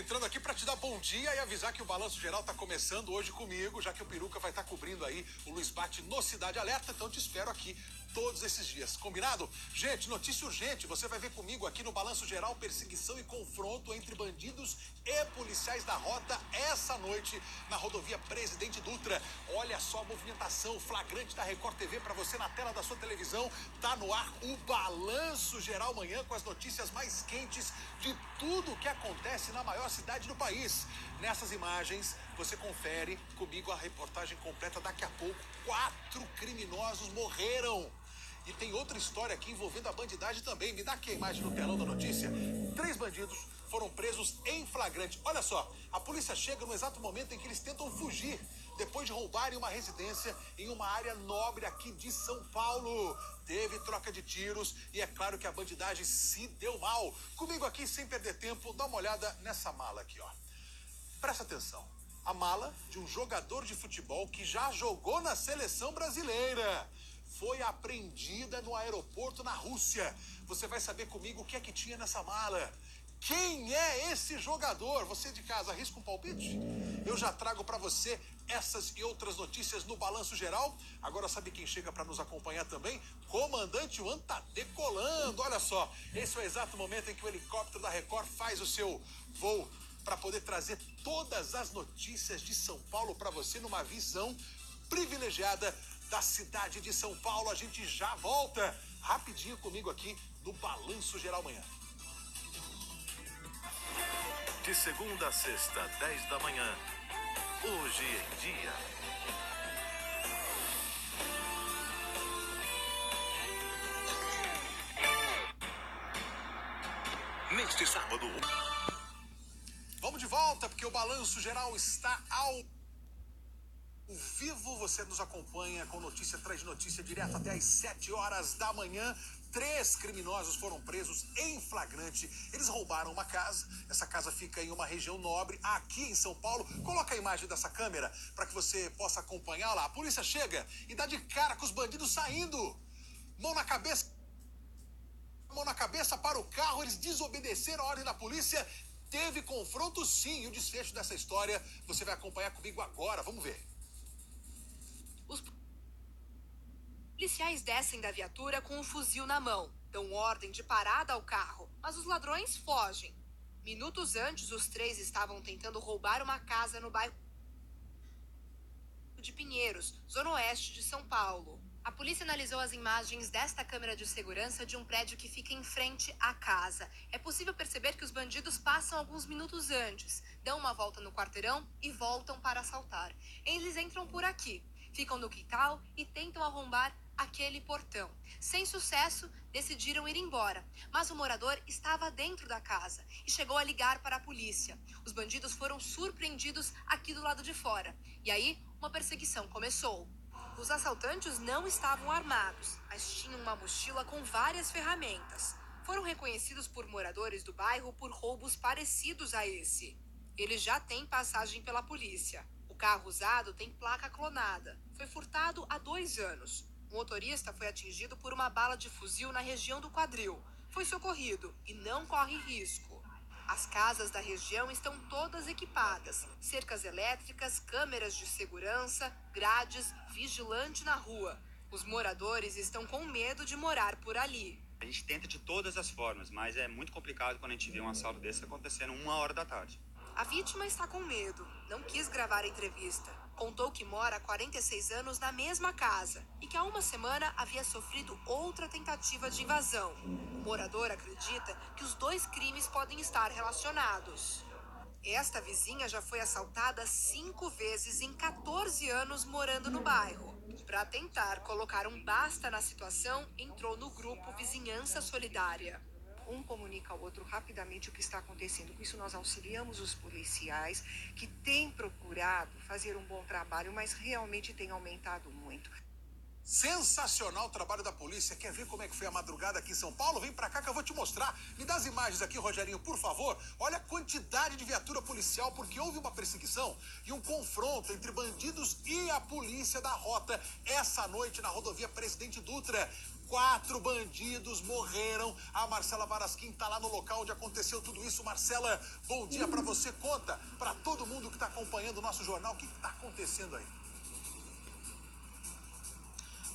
entrando aqui para te dar bom dia e avisar que o Balanço Geral tá começando hoje comigo, já que o Peruca vai estar cobrindo aí o Luiz Bate no Cidade Alerta, então te espero aqui todos esses dias, combinado? Gente, notícia urgente, você vai ver comigo aqui no Balanço Geral perseguição e confronto entre bandidos e policiais da rota essa noite na rodovia Presidente Dutra. Olha só a movimentação flagrante da Record TV para você na tela da sua televisão. Tá no ar o Balanço Geral amanhã com as notícias mais quentes de tudo o que acontece na maior cidade do país. Nessas imagens, você confere comigo a reportagem completa daqui a pouco. 4 criminosos morreram. E tem outra história aqui envolvendo a bandidagem também. Me dá aqui a imagem no telão da notícia. 3 bandidos foram presos em flagrante. Olha só, a polícia chega no exato momento em que eles tentam fugir, depois de roubarem uma residência em uma área nobre aqui de São Paulo. Teve troca de tiros e é claro que a bandidagem se deu mal. Comigo aqui, sem perder tempo, dá uma olhada nessa mala aqui, ó. Presta atenção. A mala de um jogador de futebol que já jogou na seleção brasileira. Foi apreendida no aeroporto na Rússia. Você vai saber comigo o que é que tinha nessa mala. Quem é esse jogador? Você de casa arrisca um palpite? Eu já trago para você essas e outras notícias no Balanço Geral. Agora sabe quem chega para nos acompanhar também? Comandante Juan tá decolando. Olha só, esse é o exato momento em que o helicóptero da Record faz o seu voo para poder trazer todas as notícias de São Paulo para você numa visão privilegiada da cidade de São Paulo. A gente já volta rapidinho comigo aqui no Balanço Geral amanhã. De segunda a sexta, 10 da manhã. Hoje em dia. Neste sábado. Vamos de volta, porque o Balanço Geral está ao vivo. Você nos acompanha com notícia atrás de notícia, direto até às 7 horas da manhã. 3 criminosos foram presos em flagrante. Eles roubaram uma casa. Essa casa fica em uma região nobre, aqui em São Paulo. Coloca a imagem dessa câmera para que você possa acompanhar lá. A polícia chega e dá de cara com os bandidos saindo. Mão na cabeça para o carro. Eles desobedeceram a ordem da polícia. Teve confronto sim. E o desfecho dessa história você vai acompanhar comigo agora. Vamos ver. Os policiais descem da viatura com um fuzil na mão. Dão ordem de parada ao carro, mas os ladrões fogem. Minutos antes, os 3 estavam tentando roubar uma casa no bairro de Pinheiros, zona oeste de São Paulo. A polícia analisou as imagens desta câmera de segurança de um prédio que fica em frente à casa. É possível perceber que os bandidos passam alguns minutos antes, dão uma volta no quarteirão e voltam para assaltar. Eles entram por aqui, ficam no quintal e tentam arrombar aquele portão. Sem sucesso, decidiram ir embora, mas o morador estava dentro da casa e chegou a ligar para a polícia. Os bandidos foram surpreendidos aqui do lado de fora. E aí, uma perseguição começou. Os assaltantes não estavam armados, mas tinham uma mochila com várias ferramentas. Foram reconhecidos por moradores do bairro por roubos parecidos a esse. Eles já têm passagem pela polícia. O carro usado tem placa clonada. Foi furtado há 2 anos. O motorista foi atingido por uma bala de fuzil na região do quadril. Foi socorrido e não corre risco. As casas da região estão todas equipadas. Cercas elétricas, câmeras de segurança, grades, vigilante na rua. Os moradores estão com medo de morar por ali. A gente tenta de todas as formas, mas é muito complicado quando a gente vê um assalto desse acontecendo 1h da tarde. A vítima está com medo. Não quis gravar a entrevista. Contou que mora há 46 anos na mesma casa e que há uma semana havia sofrido outra tentativa de invasão. O morador acredita que os 2 crimes podem estar relacionados. Esta vizinha já foi assaltada 5 vezes em 14 anos morando no bairro. Para tentar colocar um basta na situação, entrou no grupo Vizinhança Solidária. Um comunica ao outro rapidamente o que está acontecendo. Com isso, nós auxiliamos os policiais que têm procurado fazer um bom trabalho, mas realmente tem aumentado muito. Sensacional o trabalho da polícia. Quer ver como é que foi a madrugada aqui em São Paulo? Vem pra cá que eu vou te mostrar. Me dá as imagens aqui, Rogerinho, por favor. Olha a quantidade de viatura policial, porque houve uma perseguição e um confronto entre bandidos e a polícia da rota essa noite na rodovia Presidente Dutra. 4 bandidos morreram. A Marcela Varasquim tá lá no local onde aconteceu tudo isso. Marcela, bom dia pra você. Conta pra todo mundo que tá acompanhando o nosso jornal o que tá acontecendo aí.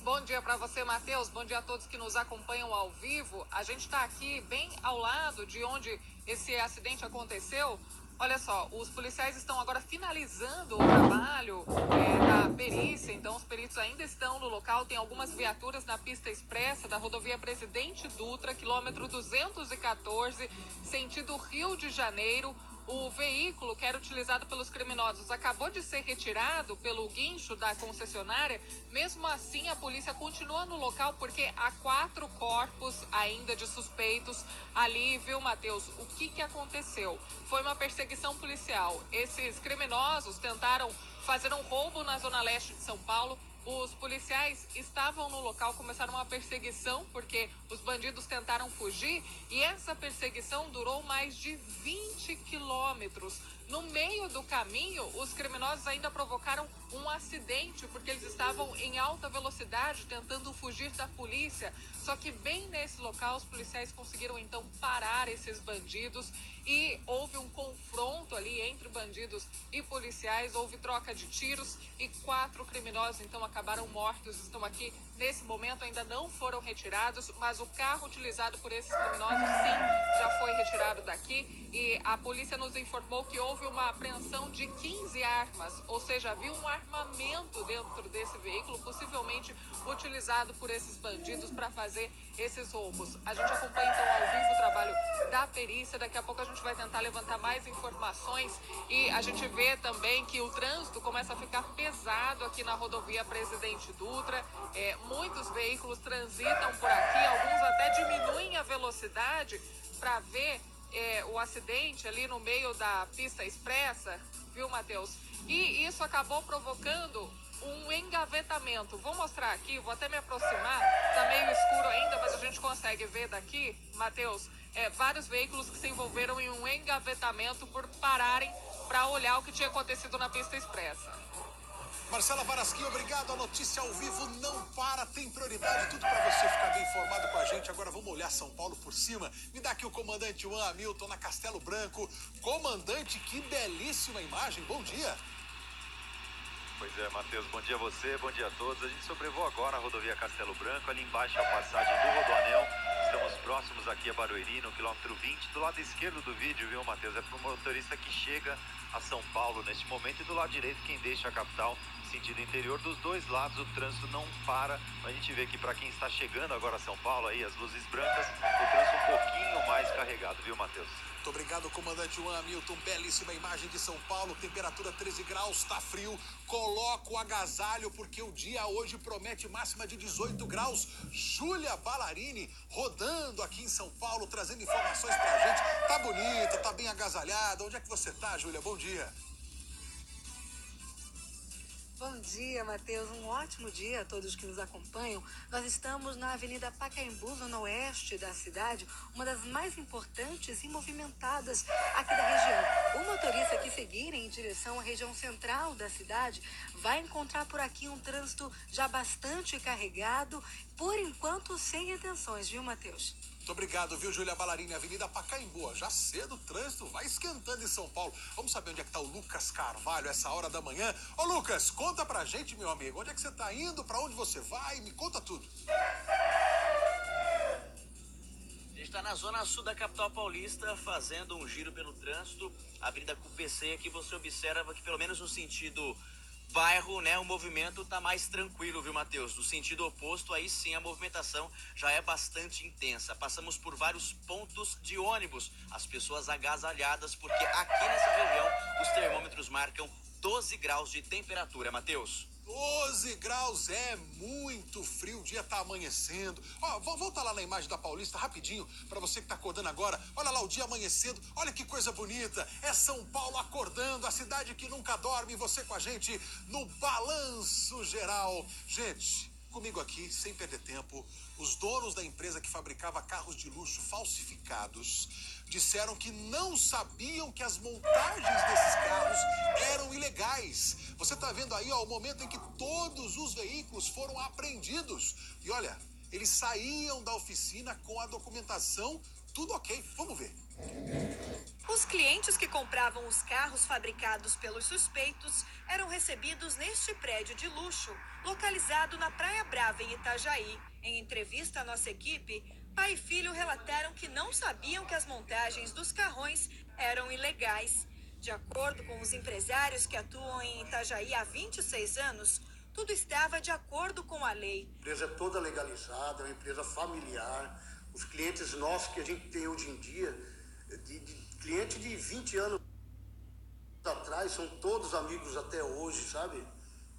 Bom dia para você, Matheus. Bom dia a todos que nos acompanham ao vivo. A gente está aqui bem ao lado de onde esse acidente aconteceu. Olha só, os policiais estão agora finalizando o trabalho da perícia. Então, os peritos ainda estão no local. Tem algumas viaturas na pista expressa da rodovia Presidente Dutra, quilômetro 214, sentido Rio de Janeiro. O veículo que era utilizado pelos criminosos acabou de ser retirado pelo guincho da concessionária. Mesmo assim, a polícia continua no local porque há 4 corpos ainda de suspeitos ali, viu, Matheus? O que aconteceu? Foi uma perseguição policial. Esses criminosos tentaram fazer um roubo na zona leste de São Paulo. Os policiais estavam no local, começaram uma perseguição porque os bandidos tentaram fugir e essa perseguição durou mais de 20 quilômetros. No meio do caminho, os criminosos ainda provocaram um acidente porque eles estavam em alta velocidade tentando fugir da polícia. Só que bem nesse local, os policiais conseguiram então parar esses bandidos e houve um confronto ali entre bandidos e policiais. Houve troca de tiros e 4 criminosos então acabaram mortos. Estão aqui nesse momento, ainda não foram retirados, mas o carro utilizado por esses criminosos sim já foi retirado daqui. E a polícia nos informou que houve uma apreensão de 15 armas, ou seja, havia um armamento dentro desse veículo, possivelmente utilizado por esses bandidos para fazer esses roubos. A gente acompanha então ao vivo o trabalho da perícia. Daqui a pouco a gente vai tentar levantar mais informações e a gente vê também que o trânsito começa a ficar pesado aqui na rodovia Presidente Dutra. Muitos veículos transitam por aqui, alguns até diminuem a velocidade para ver o acidente ali no meio da pista expressa, viu, Matheus? E isso acabou provocando um engavetamento. Vou mostrar aqui, vou até me aproximar, tá meio escuro ainda, mas a gente consegue ver daqui, Matheus, vários veículos que se envolveram em um engavetamento por pararem para olhar o que tinha acontecido na pista expressa. Marcela Varasquim, obrigado. A notícia ao vivo não para, tem prioridade, tudo para você ficar bem informado com a gente. Agora vamos olhar São Paulo por cima. Me dá aqui o comandante Juan Hamilton na Castelo Branco. Comandante, que belíssima imagem, bom dia. Pois é, Matheus, bom dia a você, bom dia a todos. A gente sobrevoa agora a rodovia Castelo Branco, ali embaixo é a passagem do Rodoanel. Estamos próximos aqui a Barueri, no quilômetro 20. Do lado esquerdo do vídeo, viu, Matheus? É para o motorista que chega a São Paulo neste momento, e do lado direito quem deixa a capital, sentido interior. Dos dois lados o trânsito não para. A gente vê que para quem está chegando agora a São Paulo, aí as luzes brancas, o trânsito um pouquinho mais carregado, viu, Matheus? Muito obrigado, comandante Juan Hamilton. Belíssima imagem de São Paulo, temperatura 13 graus, tá frio. Coloca o agasalho porque o dia hoje promete máxima de 18 graus. Júlia Ballarini rodando aqui em São Paulo, trazendo informações pra gente. Tá bonita, tá bem agasalhada. Onde é que você tá, Júlia? Bom dia. Bom dia, Matheus. Um ótimo dia a todos que nos acompanham. Nós estamos na Avenida Pacaembu, zona oeste da cidade, uma das mais importantes e movimentadas aqui da região. O motorista que seguir em direção à região central da cidade vai encontrar por aqui um trânsito já bastante carregado, por enquanto sem retenções, viu, Matheus? Muito obrigado, viu, Júlia Ballarini? Avenida Pacaembu. Já cedo o trânsito vai esquentando em São Paulo. Vamos saber onde é que tá o Lucas Carvalho essa hora da manhã. Ô, Lucas, conta pra gente, meu amigo. Onde é que você tá indo? Pra onde você vai? Me conta tudo. A gente está na zona sul da capital paulista, fazendo um giro pelo trânsito. A Avenida CUPC, aqui você observa que pelo menos no sentido bairro, né, o movimento tá mais tranquilo, viu, Matheus? No sentido oposto, aí sim a movimentação já é bastante intensa. Passamos por vários pontos de ônibus, as pessoas agasalhadas, porque aqui nessa região os termômetros marcam 12 graus de temperatura, Matheus. 12 graus é muito frio, o dia tá amanhecendo. Ó, volta lá na imagem da Paulista rapidinho, pra você que tá acordando agora. Olha lá o dia amanhecendo, olha que coisa bonita. É São Paulo acordando, a cidade que nunca dorme. Você com a gente no Balanço Geral. Gente, Comigo aqui, sem perder tempo, os donos da empresa que fabricava carros de luxo falsificados disseram que não sabiam que as montagens desses carros eram ilegais. Você tá vendo aí, ó, o momento em que todos os veículos foram apreendidos. E olha, eles saíam da oficina com a documentação tudo ok. Vamos ver. Os clientes que compravam os carros fabricados pelos suspeitos eram recebidos neste prédio de luxo, localizado na Praia Brava, em Itajaí. Em entrevista à nossa equipe, pai e filho relataram que não sabiam que as montagens dos carrões eram ilegais. De acordo com os empresários que atuam em Itajaí há 26 anos, tudo estava de acordo com a lei. A empresa é toda legalizada, é uma empresa familiar. Os clientes nossos que a gente tem hoje em dia, cliente de 20 anos atrás, são todos amigos até hoje, sabe?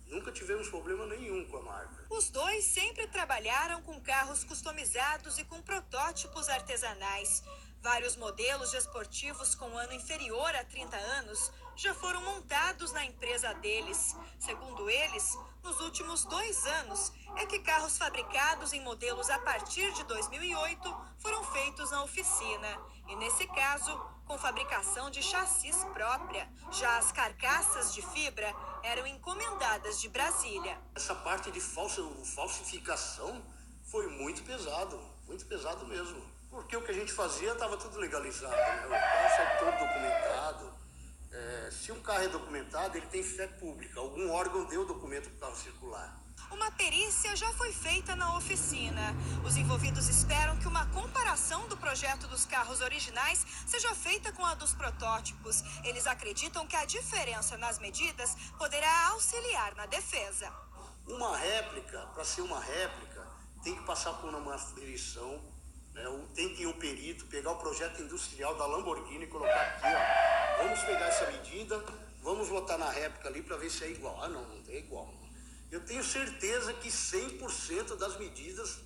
Nunca tivemos problema nenhum com a marca. Os dois sempre trabalharam com carros customizados e com protótipos artesanais. Vários modelos de esportivos com ano inferior a 30 anos já foram montados na empresa deles. Segundo eles, nos últimos 2 anos é que carros fabricados em modelos a partir de 2008 foram feitos na oficina. E nesse caso, com fabricação de chassis própria. Já as carcaças de fibra eram encomendadas de Brasília. Essa parte de falsificação foi muito pesado mesmo. Porque o que a gente fazia estava tudo legalizado, né? O carro é todo documentado. Se um carro é documentado, ele tem fé pública. Algum órgão deu o documento para o carro circular. Uma perícia já foi feita na oficina. Os envolvidos esperam que uma comparação do projeto dos carros originais seja feita com a dos protótipos. Eles acreditam que a diferença nas medidas poderá auxiliar na defesa. Uma réplica, para ser uma réplica, tem que passar por uma aferição, né? Tem que ir um perito, pegar o projeto industrial da Lamborghini e colocar aqui, ó. Vamos pegar essa medida, vamos botar na réplica ali para ver se é igual. Ah, não é igual. Eu tenho certeza que 100% das medidas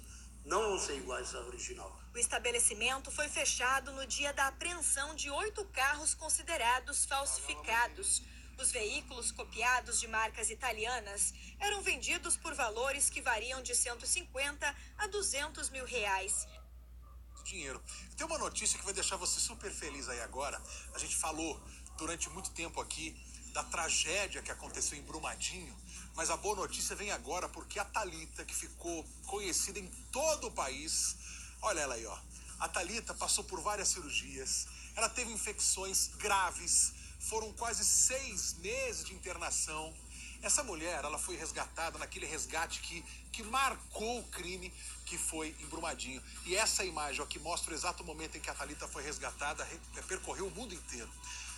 não vão ser iguais à original. O estabelecimento foi fechado no dia da apreensão de 8 carros considerados falsificados. Os veículos copiados de marcas italianas eram vendidos por valores que variam de 150 a 200 mil reais. Dinheiro. Tem uma notícia que vai deixar você super feliz aí agora. A gente falou durante muito tempo aqui da tragédia que aconteceu em Brumadinho, mas a boa notícia vem agora porque a Thalita, que ficou conhecida em todo o país, olha ela aí, ó. A Thalita passou por várias cirurgias, ela teve infecções graves, foram quase 6 meses de internação. Essa mulher, ela foi resgatada naquele resgate que marcou o crime que foi em Brumadinho. E essa imagem, ó, que mostra o exato momento em que a Thalita foi resgatada, percorreu o mundo inteiro.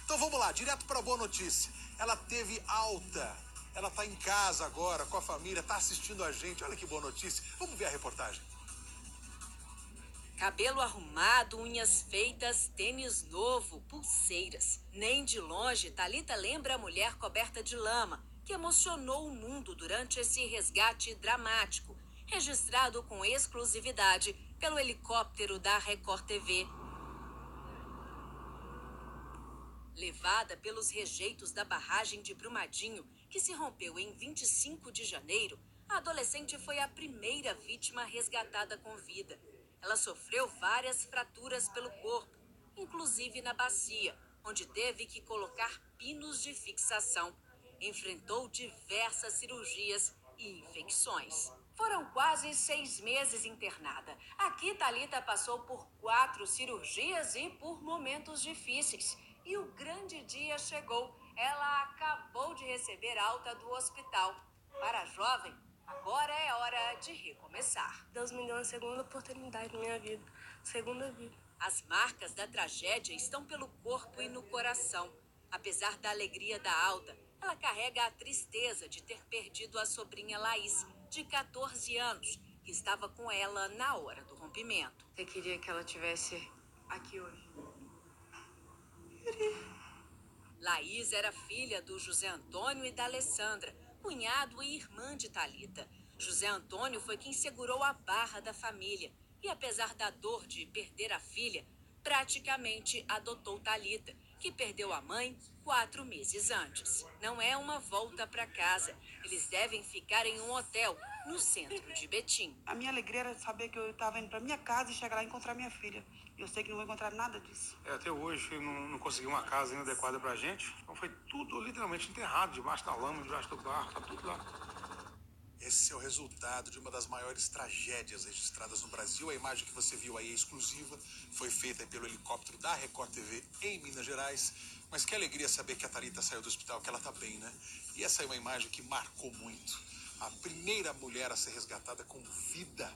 Então vamos lá, direto para a boa notícia. Ela teve alta, ela está em casa agora com a família, está assistindo a gente. Olha que boa notícia. Vamos ver a reportagem. Cabelo arrumado, unhas feitas, tênis novo, pulseiras. Nem de longe, Thalita lembra a mulher coberta de lama, que emocionou o mundo durante esse resgate dramático, registrado com exclusividade pelo helicóptero da Record TV. Levada pelos rejeitos da barragem de Brumadinho, que se rompeu em 25 de janeiro, a adolescente foi a primeira vítima resgatada com vida. Ela sofreu várias fraturas pelo corpo, inclusive na bacia, onde teve que colocar pinos de fixação. Enfrentou diversas cirurgias e infecções. Foram quase 6 meses internada. Aqui, Thalita passou por 4 cirurgias e por momentos difíceis. E o grande dia chegou. Ela acabou de receber alta do hospital. Para a jovem, agora é hora de recomeçar. Deus me deu uma segunda oportunidade na minha vida. Segunda vida. As marcas da tragédia estão pelo corpo e no coração. Apesar da alegria da alta, ela carrega a tristeza de ter perdido a sobrinha Laís, de 14 anos, que estava com ela na hora do rompimento. Eu queria que ela estivesse aqui hoje. Laís era filha do José Antônio e da Alessandra, cunhado e irmã de Thalita. José Antônio foi quem segurou a barra da família e, apesar da dor de perder a filha, praticamente adotou Thalita, que perdeu a mãe 4 meses antes. Não é uma volta para casa. Eles devem ficar em um hotel no centro de Betim. A minha alegria era saber que eu estava indo para minha casa e chegar lá e encontrar minha filha. Eu sei que não vou encontrar nada disso. Até hoje não consegui uma casa ainda adequada pra gente. Então foi tudo literalmente enterrado, debaixo da lama, debaixo do barro, tá tudo lá. Esse é o resultado de uma das maiores tragédias registradas no Brasil. A imagem que você viu aí é exclusiva, foi feita pelo helicóptero da Record TV em Minas Gerais. Mas que alegria saber que a Thalita saiu do hospital, que ela tá bem, né? E essa é uma imagem que marcou muito. A primeira mulher a ser resgatada com vida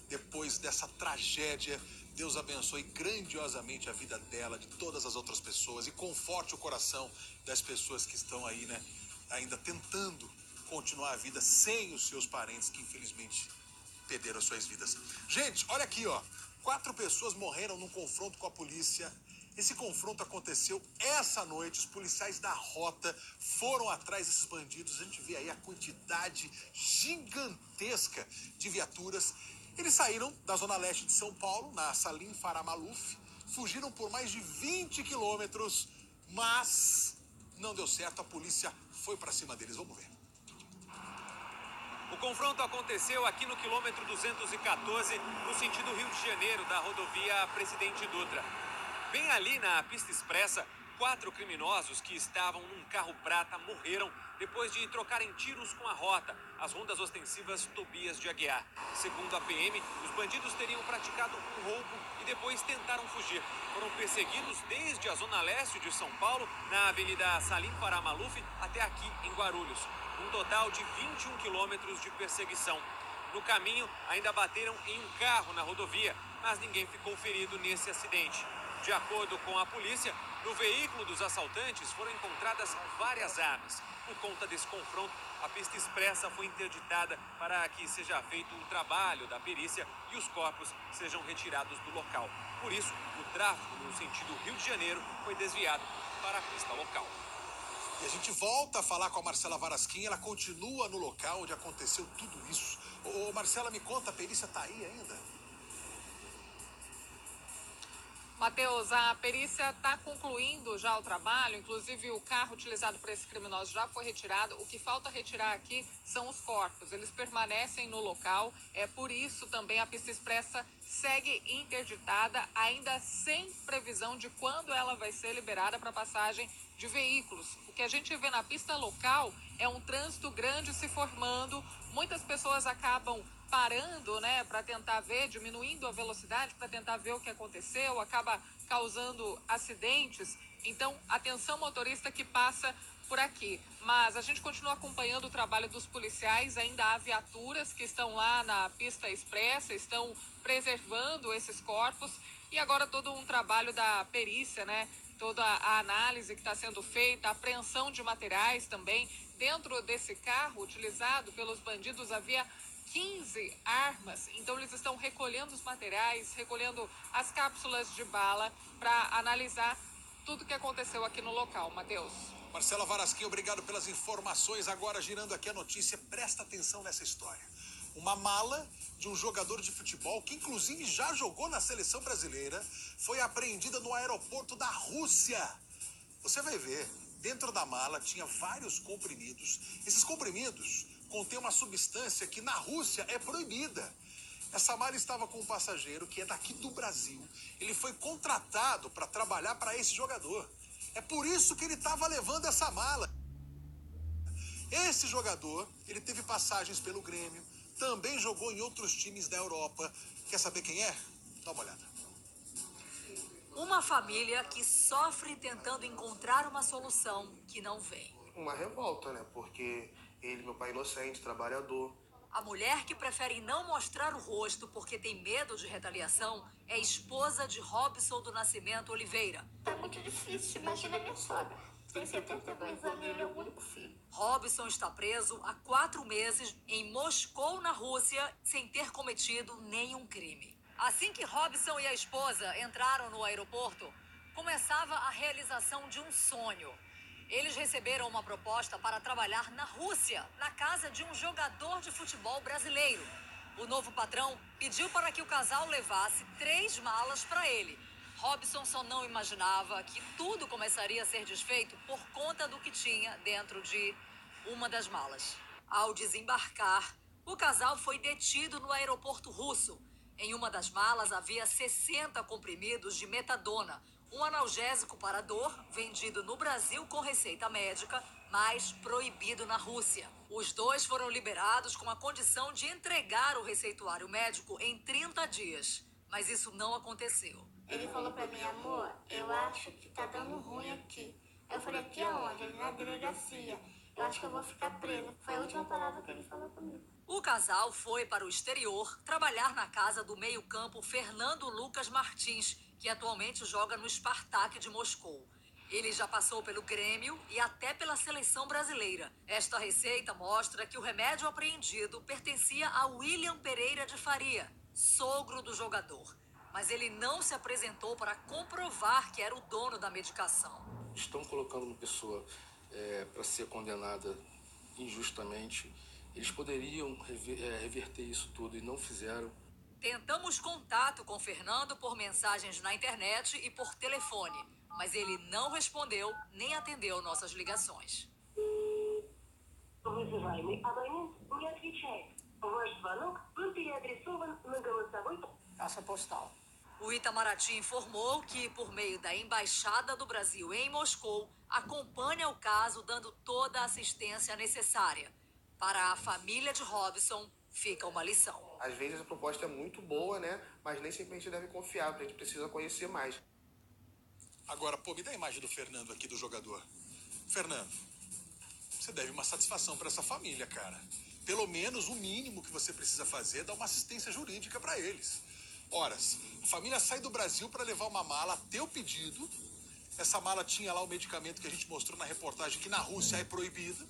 depois dessa tragédia. Deus abençoe grandiosamente a vida dela, de todas as outras pessoas, e conforte o coração das pessoas que estão aí, né, ainda tentando continuar a vida sem os seus parentes que infelizmente perderam suas vidas. Gente, olha aqui, ó. 4 pessoas morreram num confronto com a polícia. Esse confronto aconteceu essa noite. Os policiais da rota foram atrás desses bandidos. A gente vê aí a quantidade gigantesca de viaturas. Eles saíram da zona leste de São Paulo, na Salim Farah Maluf, fugiram por mais de 20 quilômetros, mas não deu certo, a polícia foi para cima deles. Vamos ver. O confronto aconteceu aqui no quilômetro 214, no sentido Rio de Janeiro, da rodovia Presidente Dutra. Bem ali na pista expressa, 4 criminosos que estavam num carro prata morreram depois de trocarem tiros com a rota, as rondas ostensivas Tobias de Aguiar. Segundo a PM, os bandidos teriam praticado um roubo e depois tentaram fugir. Foram perseguidos desde a zona leste de São Paulo, na Avenida Salim Farah Maluf, até aqui em Guarulhos. Um total de 21 quilômetros de perseguição. No caminho, ainda bateram em um carro na rodovia, mas ninguém ficou ferido nesse acidente. De acordo com a polícia, no veículo dos assaltantes foram encontradas várias armas. Por conta desse confronto, a pista expressa foi interditada para que seja feito o trabalho da perícia e os corpos sejam retirados do local. Por isso, o tráfego no sentido Rio de Janeiro foi desviado para a pista local. E a gente volta a falar com a Marcela Varasquim, ela continua no local onde aconteceu tudo isso. Ô Marcela, me conta, a perícia tá aí ainda? Matheus, a perícia está concluindo já o trabalho, inclusive o carro utilizado por esse criminoso já foi retirado. O que falta retirar aqui são os corpos, eles permanecem no local, por isso também a pista expressa segue interditada, ainda sem previsão de quando ela vai ser liberada para passagem de veículos. O que a gente vê na pista local é um trânsito grande se formando, muitas pessoas acabam parando, né, para tentar ver, diminuindo a velocidade para tentar ver o que aconteceu, acaba causando acidentes. Então, atenção motorista que passa por aqui. Mas a gente continua acompanhando o trabalho dos policiais, ainda há viaturas que estão lá na pista expressa, estão preservando esses corpos e agora todo um trabalho da perícia, né, toda a análise que está sendo feita, a apreensão de materiais também. Dentro desse carro utilizado pelos bandidos havia 15 armas, então eles estão recolhendo os materiais, recolhendo as cápsulas de bala para analisar tudo que aconteceu aqui no local, Matheus. Marcela Varasquim, obrigado pelas informações. Agora, girando aqui a notícia, presta atenção nessa história. Uma mala de um jogador de futebol, que inclusive já jogou na seleção brasileira, foi apreendida no aeroporto da Rússia. Você vai ver, dentro da mala tinha vários comprimidos. Esses comprimidos contém uma substância que na Rússia é proibida. Essa mala estava com um passageiro que é daqui do Brasil. Ele foi contratado para trabalhar para esse jogador. É por isso que ele estava levando essa mala. Esse jogador, ele teve passagens pelo Grêmio, também jogou em outros times da Europa. Quer saber quem é? Dá uma olhada. Uma família que sofre tentando encontrar uma solução que não vem. Uma revolta, né? Porque ele, meu pai inocente, trabalhador. A mulher que prefere não mostrar o rosto porque tem medo de retaliação é esposa de Robson do Nascimento Oliveira. Tá muito difícil, imagina minha sogra. Tem 72 anos e ele é o único filho. Robson está preso há 4 meses em Moscou, na Rússia, sem ter cometido nenhum crime. Assim que Robson e a esposa entraram no aeroporto, começava a realização de um sonho. Eles receberam uma proposta para trabalhar na Rússia, na casa de um jogador de futebol brasileiro. O novo patrão pediu para que o casal levasse 3 malas para ele. Robson só não imaginava que tudo começaria a ser desfeito por conta do que tinha dentro de uma das malas. Ao desembarcar, O casal foi detido no aeroporto russo. Em uma das malas havia 60 comprimidos de metadona, um analgésico para dor vendido no Brasil com receita médica, mas proibido na Rússia. Os dois foram liberados com a condição de entregar o receituário médico em 30 dias. Mas isso não aconteceu. Ele falou pra mim, amor, eu acho que tá dando ruim aqui. Eu falei, aqui aonde? Ele na delegacia. Eu acho que eu vou ficar presa. Foi a última palavra que ele falou comigo. O casal foi para o exterior trabalhar na casa do meio-campo Fernando Lucas Martins, que atualmente joga no Spartak de Moscou. Ele já passou pelo Grêmio e até pela seleção brasileira. Esta receita mostra que o remédio apreendido pertencia a William Pereira de Faria, sogro do jogador. Mas ele não se apresentou para comprovar que era o dono da medicação. Estão colocando uma pessoa para ser condenada injustamente. Eles poderiam reverter isso tudo e não fizeram. Tentamos contato com Fernando por mensagens na internet e por telefone, mas ele não respondeu nem atendeu nossas ligações. Caixa postal. O Itamaraty informou que, por meio da Embaixada do Brasil em Moscou, acompanha o caso dando toda a assistência necessária. Para a família de Robson, fica uma lição. Às vezes a proposta é muito boa, né? Mas nem sempre a gente deve confiar, porque a gente precisa conhecer mais. Agora, pô, me dá a imagem do Fernando aqui, do jogador. Fernando, você deve uma satisfação para essa família, cara. Pelo menos o mínimo que você precisa fazer é dar uma assistência jurídica para eles. Horas, a família sai do Brasil para levar uma mala a teu pedido. Essa mala tinha lá o medicamento que a gente mostrou na reportagem, que na Rússia é proibido.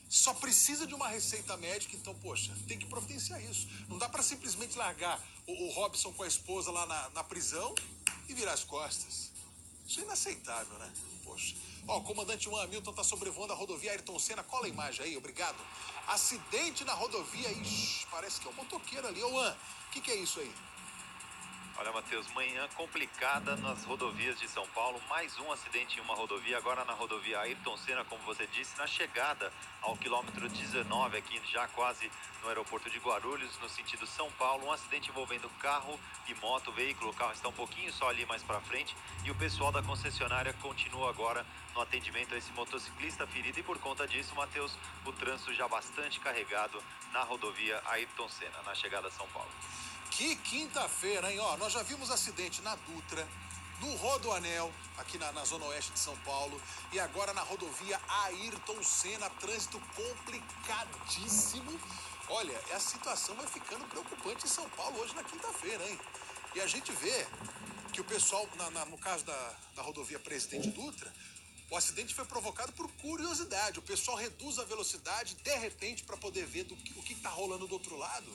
Só precisa de uma receita médica, então, poxa, tem que providenciar isso. Não dá para simplesmente largar o Robson com a esposa lá na prisão e virar as costas. Isso é inaceitável, né? Poxa. Ó, o comandante Juan Hamilton tá sobrevoando a rodovia Ayrton Senna. Cola a imagem aí, obrigado. Acidente na rodovia. Ixi, parece que é um motoqueiro ali. Ô, Juan, o que é isso aí? Olha, Matheus, manhã complicada nas rodovias de São Paulo. Mais um acidente em uma rodovia, agora na rodovia Ayrton Senna, como você disse, na chegada ao quilômetro 19, aqui já quase no aeroporto de Guarulhos, no sentido São Paulo. Um acidente envolvendo carro e moto, veículo. O carro está um pouquinho só ali mais para frente e o pessoal da concessionária continua agora no atendimento a esse motociclista ferido. E por conta disso, Matheus, o trânsito já bastante carregado na rodovia Ayrton Senna, na chegada a São Paulo. Que quinta-feira, hein? Ó, nós já vimos acidente na Dutra, no Rodoanel, aqui na zona oeste de São Paulo, e agora na rodovia Ayrton Senna, trânsito complicadíssimo. Olha, a situação vai ficando preocupante em São Paulo hoje na quinta-feira, hein? E a gente vê que o pessoal, no caso da rodovia Presidente Dutra, o acidente foi provocado por curiosidade. O pessoal reduz a velocidade de repente para poder ver o que está rolando do outro lado.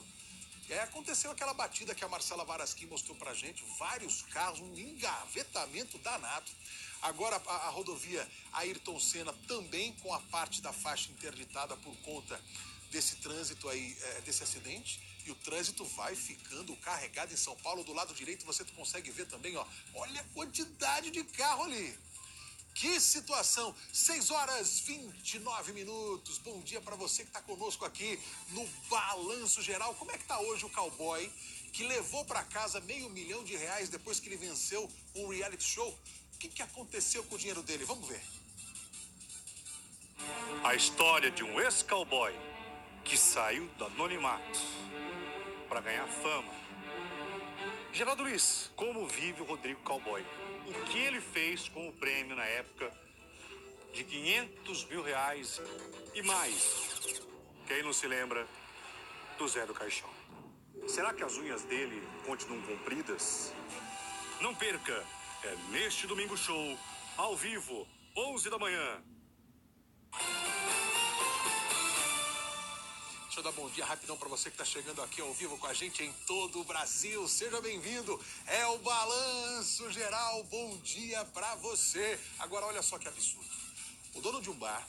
E aí aconteceu aquela batida que a Marcela Varasquim mostrou pra gente, vários carros, um engavetamento danado. Agora a rodovia Ayrton Senna também com a parte da faixa interditada por conta desse trânsito aí, desse acidente. E o trânsito vai ficando carregado em São Paulo. Do lado direito você consegue ver também, ó, olha a quantidade de carro ali. Que situação, 6h29. Bom dia para você que está conosco aqui no Balanço Geral. Como é que tá hoje o cowboy que levou para casa R$500 mil depois que ele venceu um reality show? O que aconteceu com o dinheiro dele? Vamos ver. A história de um ex-cowboy que saiu do anonimato para ganhar fama. Geraldo Luiz, como vive o Rodrigo Cowboy? O que ele fez com o prêmio na época de R$500 mil e mais? Quem não se lembra do Zé do Caixão? Será que as unhas dele continuam compridas? Não perca, é neste Domingo Show, ao vivo, 11 da manhã. Deixa eu dar bom dia rapidão para você que está chegando aqui ao vivo com a gente em todo o Brasil. Seja bem-vindo. É o Balanço Geral. Bom dia para você. Agora, olha só que absurdo. O dono de um bar,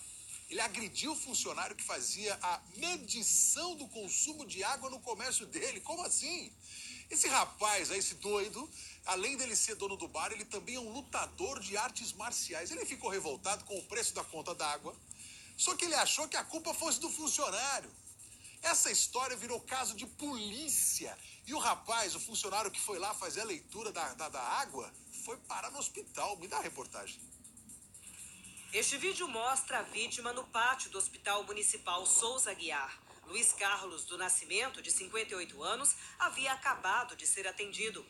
ele agrediu o funcionário que fazia a medição do consumo de água no comércio dele. Como assim? Esse rapaz, esse doido, além dele ser dono do bar, ele também é um lutador de artes marciais. Ele ficou revoltado com o preço da conta d'água, só que ele achou que a culpa fosse do funcionário. Essa história virou caso de polícia. E o rapaz, o funcionário que foi lá fazer a leitura da água, foi parar no hospital. Me dá a reportagem. Este vídeo mostra a vítima no pátio do Hospital Municipal Souza Aguiar. Luiz Carlos do Nascimento, de 58 anos, havia acabado de ser atendido.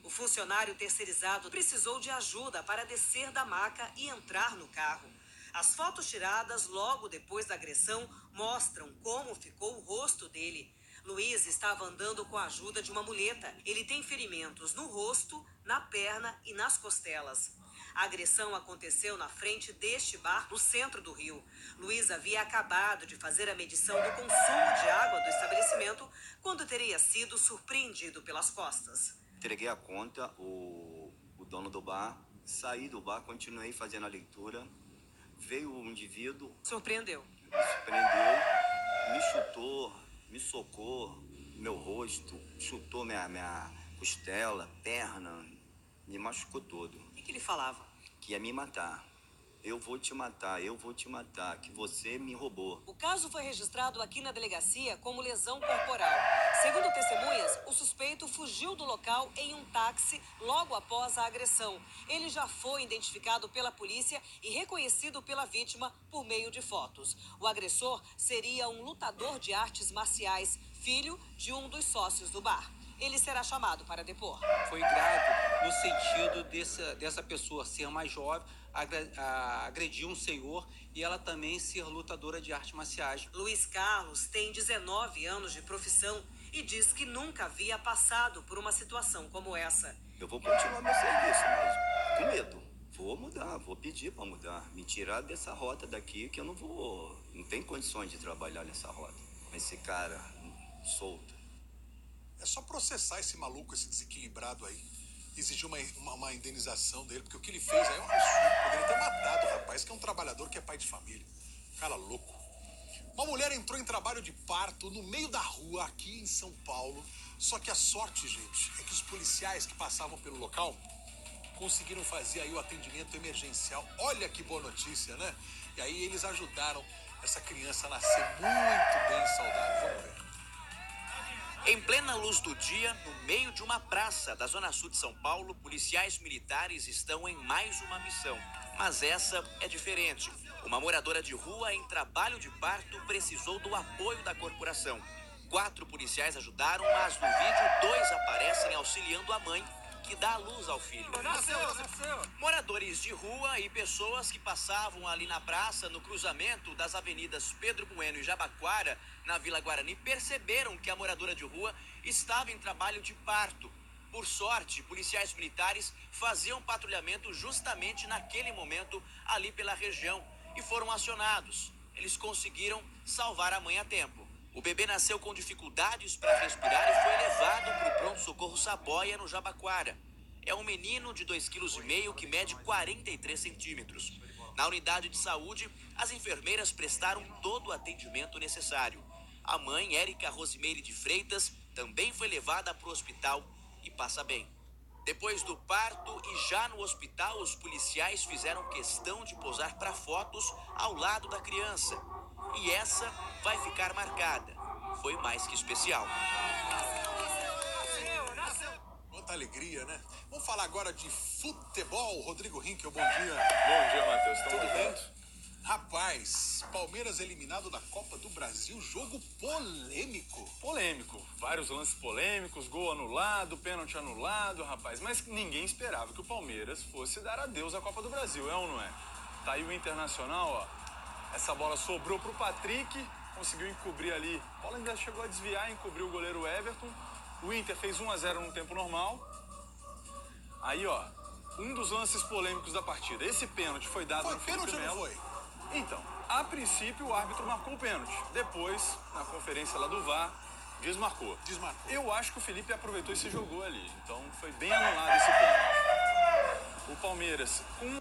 O funcionário terceirizado precisou de ajuda para descer da maca e entrar no carro. As fotos tiradas logo depois da agressão mostram como ficou o rosto dele. Luiz estava andando com a ajuda de uma muleta. Ele tem ferimentos no rosto, na perna e nas costelas. A agressão aconteceu na frente deste bar, no centro do Rio. Luiz havia acabado de fazer a medição do consumo de água do estabelecimento quando teria sido surpreendido pelas costas. Entreguei a conta, o dono do bar, saí do bar, continuei fazendo a leitura. Veio um indivíduo... Surpreendeu. Me surpreendeu, me chutou, me socou meu rosto, chutou minha costela, perna, me machucou todo. O que ele falava? Que ia me matar. Eu vou te matar, que você me roubou. O caso foi registrado aqui na delegacia como lesão corporal. Segundo testemunhas, o suspeito fugiu do local em um táxi logo após a agressão. Ele já foi identificado pela polícia e reconhecido pela vítima por meio de fotos. O agressor seria um lutador de artes marciais, filho de um dos sócios do bar. Ele será chamado para depor. Foi grave no sentido dessa pessoa ser mais jovem, agredir um senhor e ela também ser lutadora de artes marciais. Luiz Carlos tem 19 anos de profissão e diz que nunca havia passado por uma situação como essa. Eu vou continuar meu serviço, mas com medo. Vou mudar, vou pedir para mudar. Me tirar dessa rota daqui que eu não tenho condições de trabalhar nessa rota. Esse cara solto. É só processar esse maluco, esse desequilibrado aí. Exigir uma indenização dele, porque o que ele fez aí é um absurdo. Poderia ter matado o rapaz, que é um trabalhador que é pai de família. Cara louco. Uma mulher entrou em trabalho de parto no meio da rua, aqui em São Paulo. Só que a sorte, gente, é que os policiais que passavam pelo local conseguiram fazer aí o atendimento emergencial. Olha que boa notícia, né? E aí eles ajudaram essa criança a nascer muito bem saudável. Vamos ver. Em plena luz do dia, no meio de uma praça da Zona Sul de São Paulo, policiais militares estão em mais uma missão. Mas essa é diferente. Uma moradora de rua em trabalho de parto precisou do apoio da corporação. 4 policiais ajudaram, mas no vídeo 2 aparecem auxiliando a mãe, que dá a luz ao filho. Nasceu. Moradores de rua e pessoas que passavam ali na praça, no cruzamento das avenidas Pedro Bueno e Jabaquara, na Vila Guarani, perceberam que a moradora de rua estava em trabalho de parto. Por sorte, policiais militares faziam patrulhamento justamente naquele momento ali pela região e foram acionados. Eles conseguiram salvar a mãe a tempo. O bebê nasceu com dificuldades para respirar e foi levado para o pronto-socorro Saboia, no Jabaquara. É um menino de 2,5 kg que mede 43 centímetros. Na unidade de saúde, as enfermeiras prestaram todo o atendimento necessário. A mãe, Érica Rosimeire de Freitas, também foi levada para o hospital e passa bem. Depois do parto e já no hospital, os policiais fizeram questão de posar para fotos ao lado da criança. E essa vai ficar marcada. Foi mais que especial. Quanta alegria, né? Vamos falar agora de futebol. Rodrigo Rinkel, bom dia. Bom dia, Matheus. Tudo bem? Rapaz, Palmeiras eliminado da Copa do Brasil, jogo polêmico. Polêmico, vários lances polêmicos, gol anulado, pênalti anulado, rapaz. Mas ninguém esperava que o Palmeiras fosse dar adeus à Copa do Brasil, é ou não é? Tá aí o Internacional, ó. Essa bola sobrou pro Patrick, conseguiu encobrir ali. A bola ainda chegou a desviar, encobriu o goleiro Everton. O Inter fez 1-0 no tempo normal. Aí, ó, um dos lances polêmicos da partida. Esse pênalti foi dado no Felipe Melo. Foi? Então, a princípio o árbitro marcou o pênalti. Depois, na conferência lá do VAR, desmarcou. Eu acho que o Felipe aproveitou e se jogou ali. Então, foi bem anulado esse pênalti. O Palmeiras, com